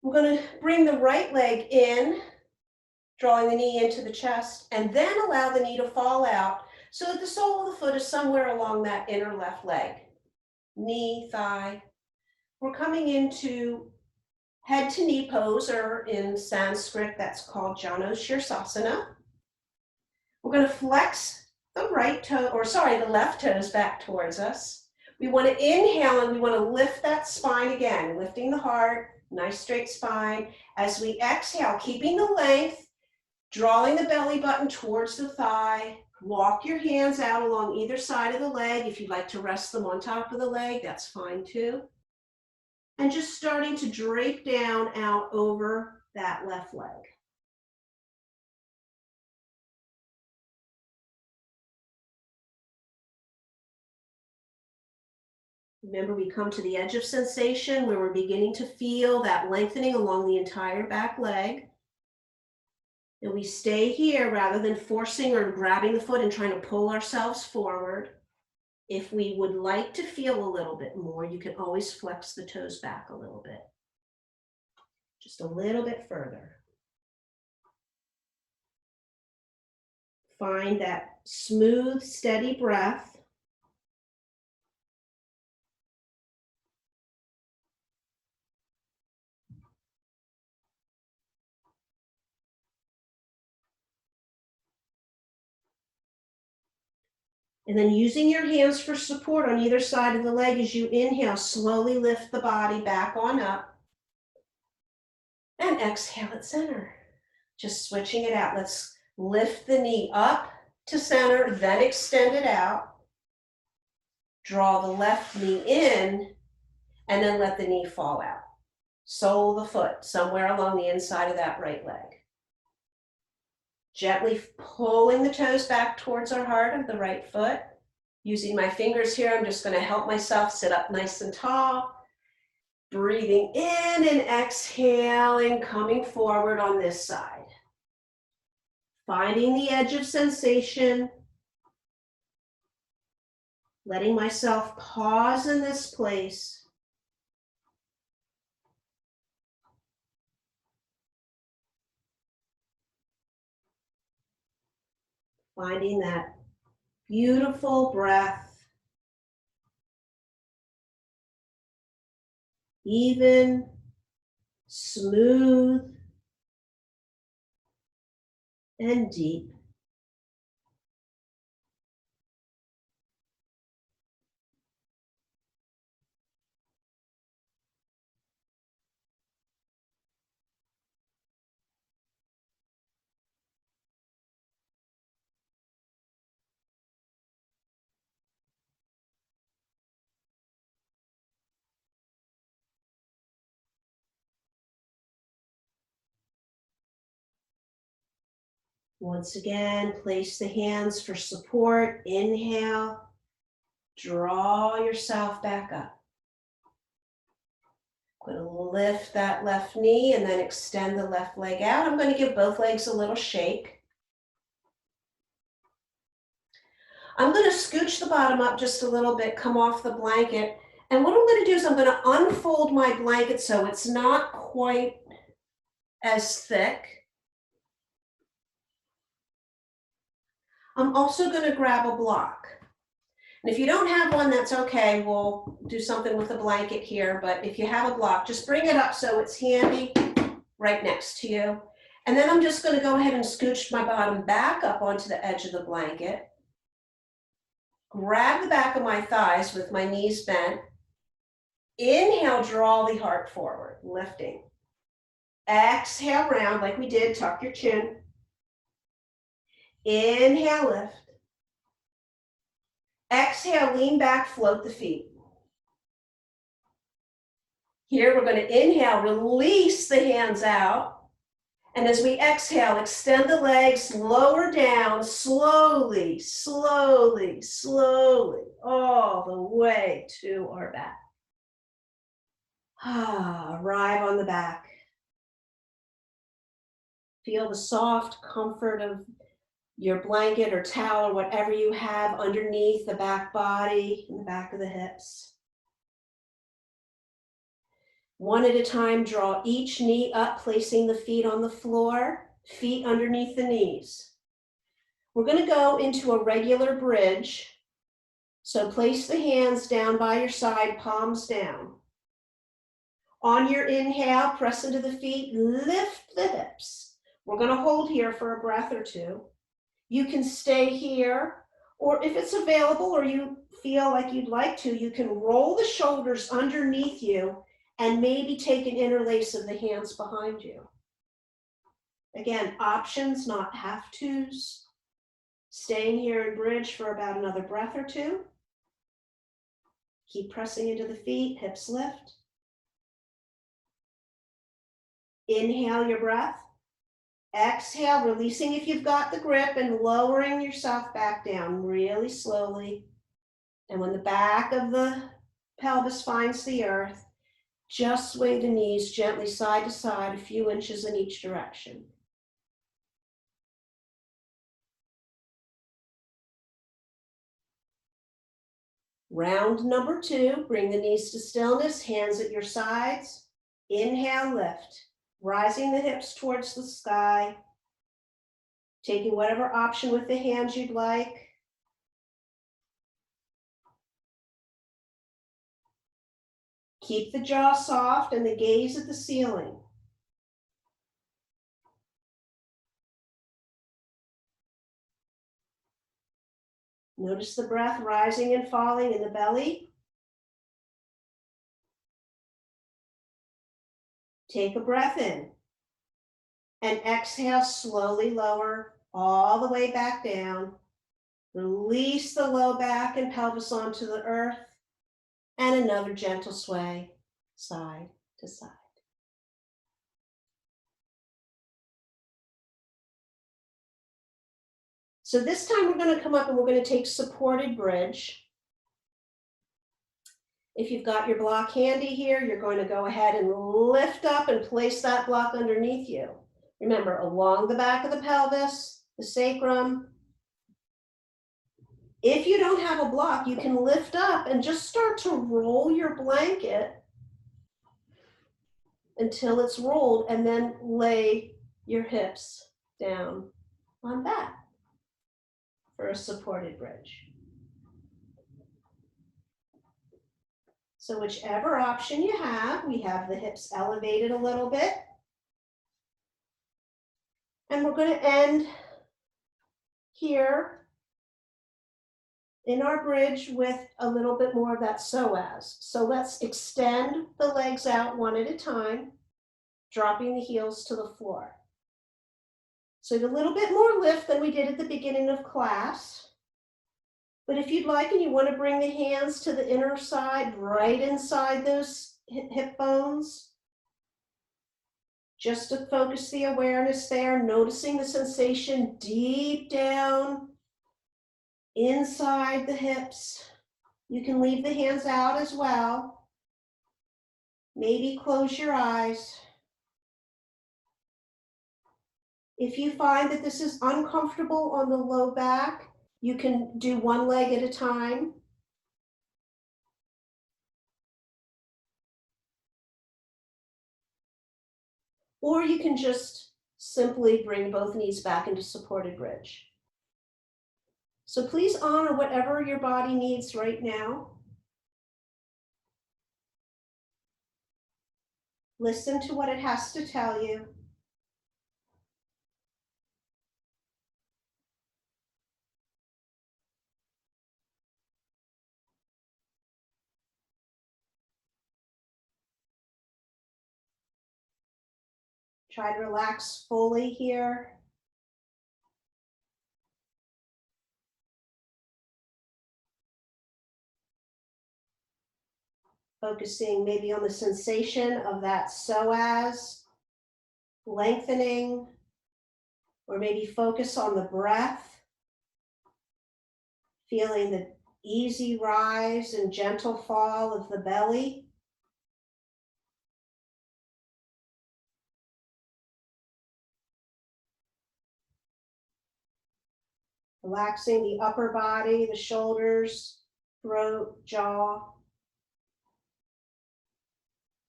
We're going to bring the right leg in, drawing the knee into the chest, and then allow the knee to fall out so that the sole of the foot is somewhere along that inner left leg. Knee, thigh. We're coming into head to knee pose, or in Sanskrit, that's called Janu Sirsasana. We're going to flex the left toes back towards us. We want to inhale and we want to lift that spine again, lifting the heart, nice straight spine. As we exhale, keeping the length, drawing the belly button towards the thigh. Walk your hands out along either side of the leg. If you'd like to rest them on top of the leg, that's fine too. and just starting to drape down out over that left leg. Remember, we come to the edge of sensation where we're beginning to feel that lengthening along the entire back leg. And we stay here rather than forcing or grabbing the foot and trying to pull ourselves forward. If we would like to feel a little bit more, you can always flex the toes back a little bit. Just a little bit further. Find that smooth, steady breath. And then using your hands for support on either side of the leg as you inhale, slowly lift the body back on up. And exhale at center. Just switching it out. Let's lift the knee up to center, then extend it out. Draw the left knee in, and then let the knee fall out. Sole of the foot somewhere along the inside of that right leg. Gently pulling the toes back towards our heart of the right foot. Using my fingers here, I'm just going to help myself sit up nice and tall. Breathing in and exhaling, coming forward on this side. Finding the edge of sensation. Letting myself pause in this place. Finding that beautiful breath. Even, smooth, and deep. Once again, place the hands for support. Inhale, draw yourself back up. I'm going to lift that left knee and then extend the left leg out. I'm going to give both legs a little shake. I'm going to scooch the bottom up just a little bit, come off the blanket. And what I'm going to do is I'm going to unfold my blanket so it's not quite as thick. I'm also going to grab a block. And if you don't have one, that's okay. We'll do something with a blanket here. But if you have a block, just bring it up so it's handy right next to you. And then I'm just going to go ahead and scooch my bottom back up onto the edge of the blanket. Grab the back of my thighs with my knees bent. Inhale, draw the heart forward, lifting. Exhale, round like we did, tuck your chin. Inhale, lift. Exhale, lean back, float the feet. Here we're going to inhale, release the hands out. And as we exhale, extend the legs, lower down, slowly, slowly, slowly, all the way to our back. Arrive on the back. Feel the soft comfort of your blanket or towel or whatever you have underneath the back body and the back of the hips. One at a time, draw each knee up, placing the feet on the floor, feet underneath the knees. We're going to go into a regular bridge. So place the hands down by your side, palms down. On your inhale, press into the feet, lift the hips. We're going to hold here for a breath or two. You can stay here, or if it's available or you feel like you'd like to, you can roll the shoulders underneath you and maybe take an interlace of the hands behind you. Again, options, not have-tos. Staying here in bridge for about another breath or two. Keep pressing into the feet, hips lift. Inhale your breath. Exhale, releasing if you've got the grip and lowering yourself back down really slowly. And when the back of the pelvis finds the earth, just sway the knees gently side to side, a few inches in each direction. Round number 2, bring the knees to stillness, hands at your sides. Inhale, lift, rising the hips towards the sky, taking whatever option with the hands you'd like. Keep the jaw soft and the gaze at the ceiling. Notice the breath rising and falling in the belly. Take a breath in and exhale, slowly lower all the way back down. Release the low back and pelvis onto the earth and another gentle sway side to side. So this time we're going to come up and we're going to take supported bridge. If you've got your block handy here, you're going to go ahead and lift up and place that block underneath you. Remember, along the back of the pelvis, the sacrum. If you don't have a block, you can lift up and just start to roll your blanket until it's rolled, and then lay your hips down on that for a supported bridge. So whichever option you have, we have the hips elevated a little bit. And we're going to end here in our bridge with a little bit more of that psoas. So let's extend the legs out one at a time, dropping the heels to the floor. So a little bit more lift than we did at the beginning of class. But if you'd like and you want to bring the hands to the inner side, right inside those hip bones, just to focus the awareness there, noticing the sensation deep down inside the hips. You can leave the hands out as well. Maybe close your eyes. If you find that this is uncomfortable on the low back, you can do one leg at a time. Or you can just simply bring both knees back into supported bridge. So please honor whatever your body needs right now. Listen to what it has to tell you. Try to relax fully here. Focusing maybe on the sensation of that psoas lengthening, or maybe focus on the breath, feeling the easy rise and gentle fall of the belly. Relaxing the upper body, the shoulders, throat, jaw.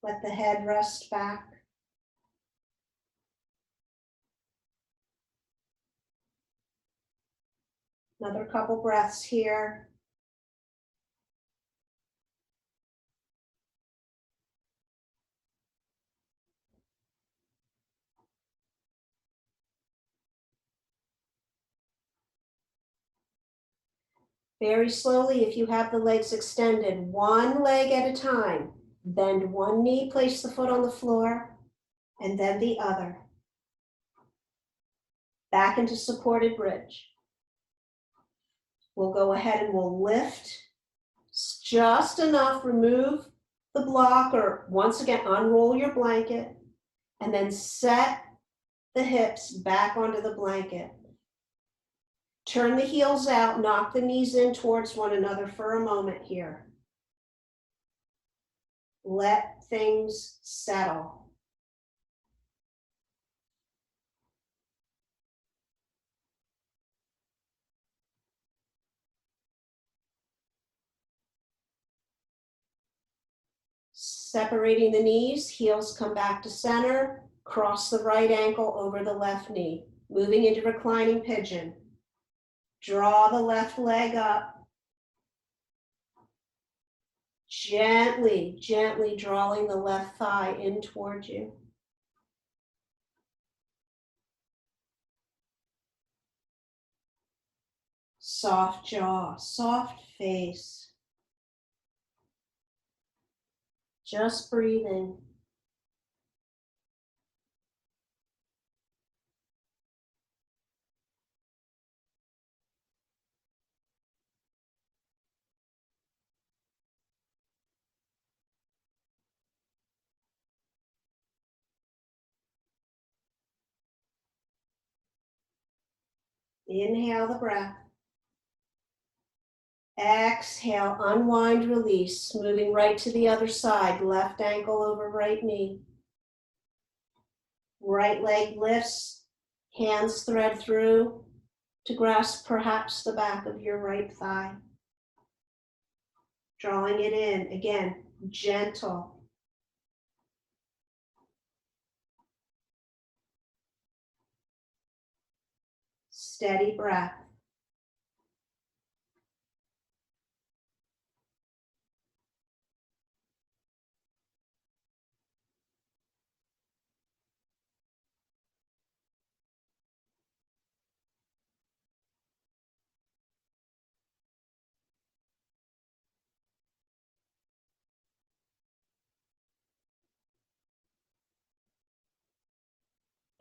Let the head rest back. Another couple breaths here. Very slowly, if you have the legs extended, one leg at a time. Bend one knee, place the foot on the floor, and then the other. Back into supported bridge. We'll go ahead and we'll lift just enough, remove the block, or once again, unroll your blanket. And then set the hips back onto the blanket. Turn the heels out, knock the knees in towards one another for a moment here. Let things settle. Separating the knees, heels come back to center, cross the right ankle over the left knee, moving into reclining pigeon. Draw the left leg up. Gently, gently drawing the left thigh in toward you. Soft jaw, soft face. Just breathing. Inhale the breath. Exhale, unwind, release, moving right to the other side, left ankle over right knee. Right leg lifts, hands thread through to grasp perhaps the back of your right thigh. Drawing it in, again, gentle. Steady breath.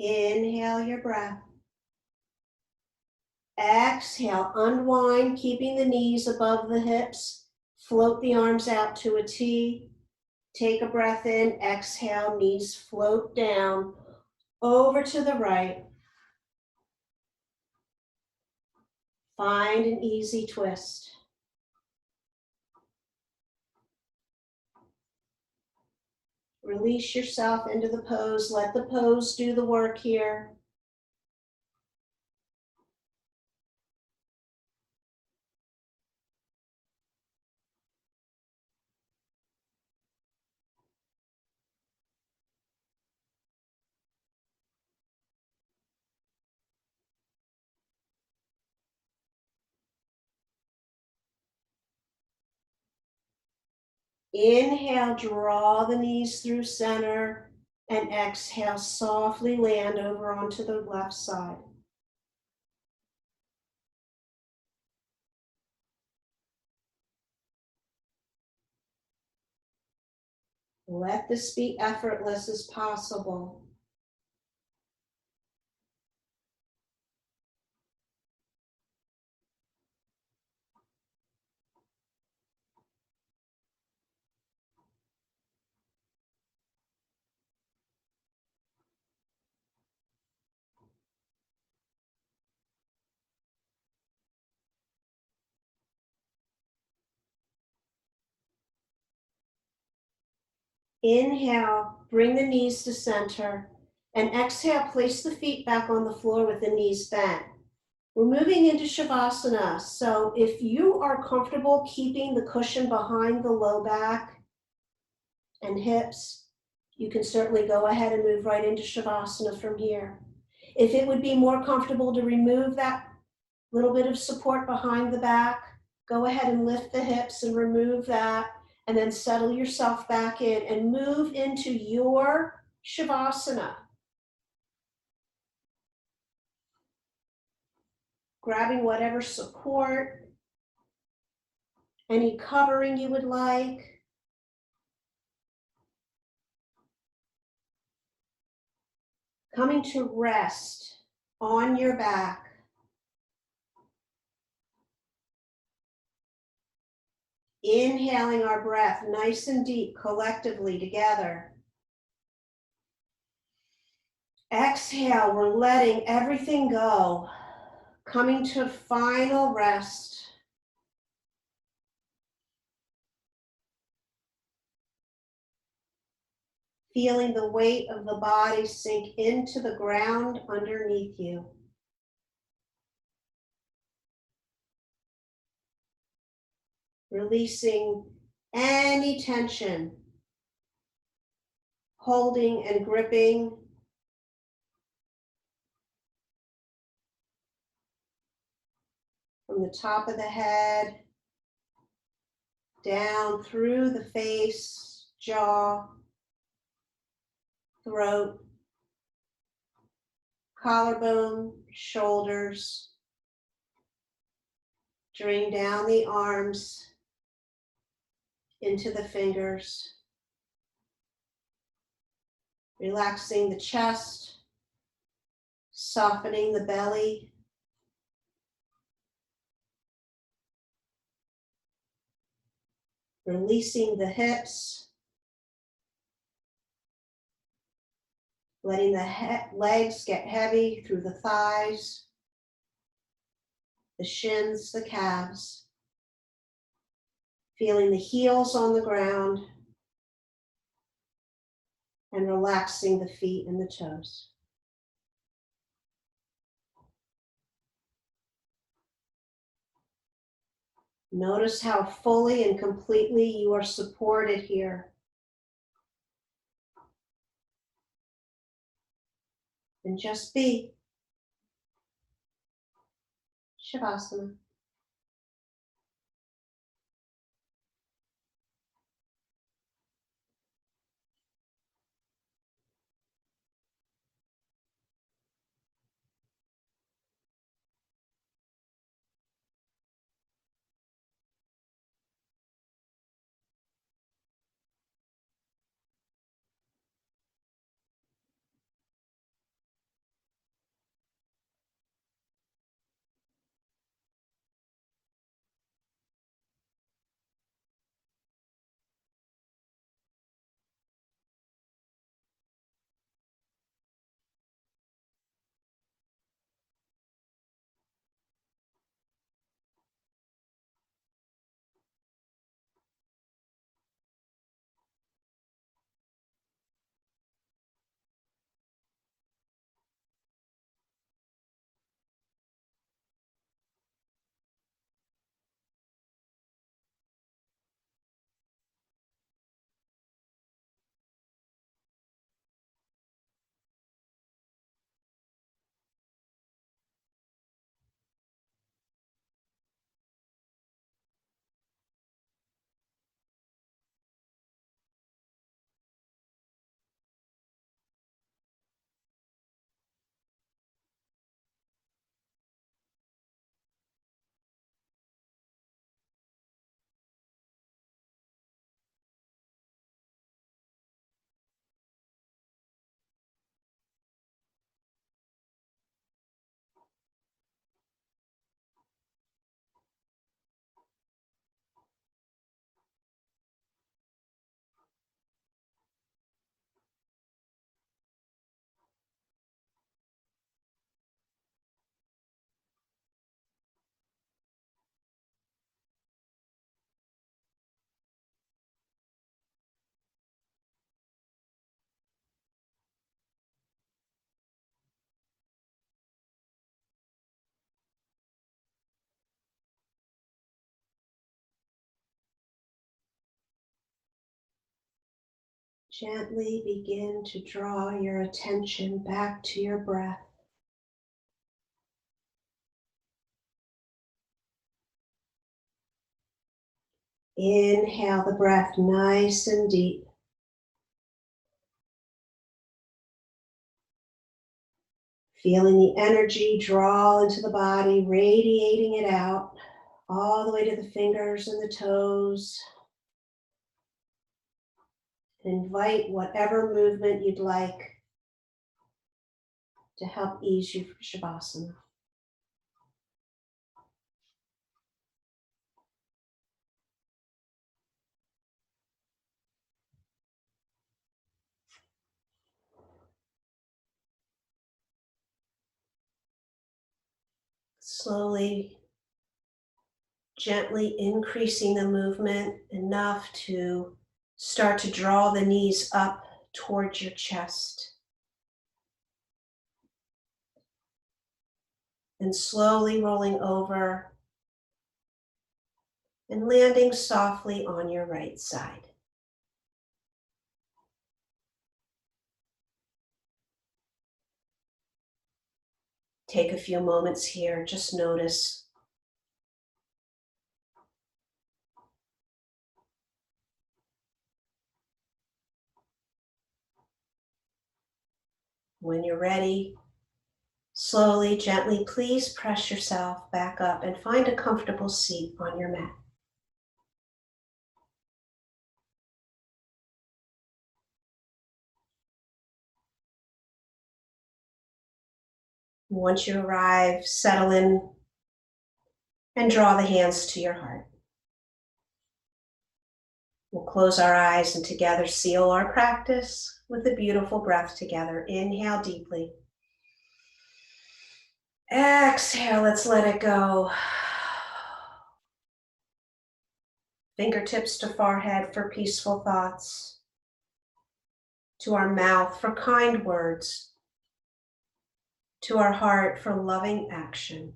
Inhale your breath. Exhale, unwind, keeping the knees above the hips. Float the arms out to a T. Take a breath in, exhale, knees float down, over to the right. Find an easy twist. Release yourself into the pose. Let the pose do the work here. Inhale, draw the knees through center, and exhale, softly land over onto the left side. Let this be effortless as possible. Inhale, bring the knees to center, and exhale, place the feet back on the floor with the knees bent. We're moving into Shavasana, so if you are comfortable keeping the cushion behind the low back and hips, you can certainly go ahead and move right into Shavasana from here. If it would be more comfortable to remove that little bit of support behind the back, go ahead and lift the hips and remove that, and then settle yourself back in and move into your Shavasana. Grabbing whatever support, any covering you would like. Coming to rest on your back. Inhaling our breath nice and deep collectively together. Exhale, we're letting everything go, coming to final rest. Feeling the weight of the body sink into the ground underneath you. Releasing any tension, holding and gripping. From the top of the head, down through the face, jaw, throat, collarbone, shoulders. Drain down the arms into the fingers. Relaxing the chest, softening the belly. Releasing the hips. Letting the legs get heavy through the thighs, the shins, the calves. Feeling the heels on the ground and relaxing the feet and the toes. Notice how fully and completely you are supported here. And just be. Shavasana. Gently begin to draw your attention back to your breath. Inhale the breath nice and deep. Feeling the energy draw into the body, radiating it out all the way to the fingers and the toes. Invite whatever movement you'd like to help ease you from Shavasana. Slowly, gently increasing the movement enough to start to draw the knees up towards your chest. And slowly rolling over and landing softly on your right side. Take a few moments here, just notice. When you're ready, slowly, gently, please press yourself back up and find a comfortable seat on your mat. Once you arrive, settle in and draw the hands to your heart. We'll close our eyes and together seal our practice with a beautiful breath together. Inhale deeply. Exhale, let's let it go. Fingertips to forehead for peaceful thoughts. To our mouth for kind words. To our heart for loving action.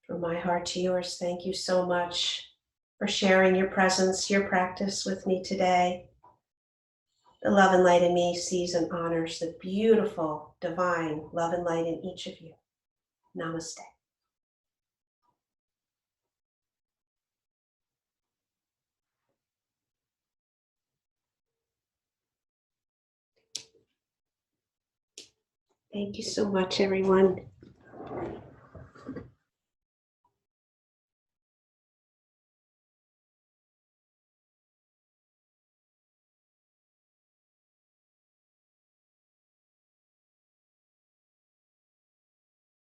From my heart to yours, thank you so much for sharing your presence, your practice with me today. The love and light in me sees and honors the beautiful, divine love and light in each of you. Namaste. Thank you so much, everyone.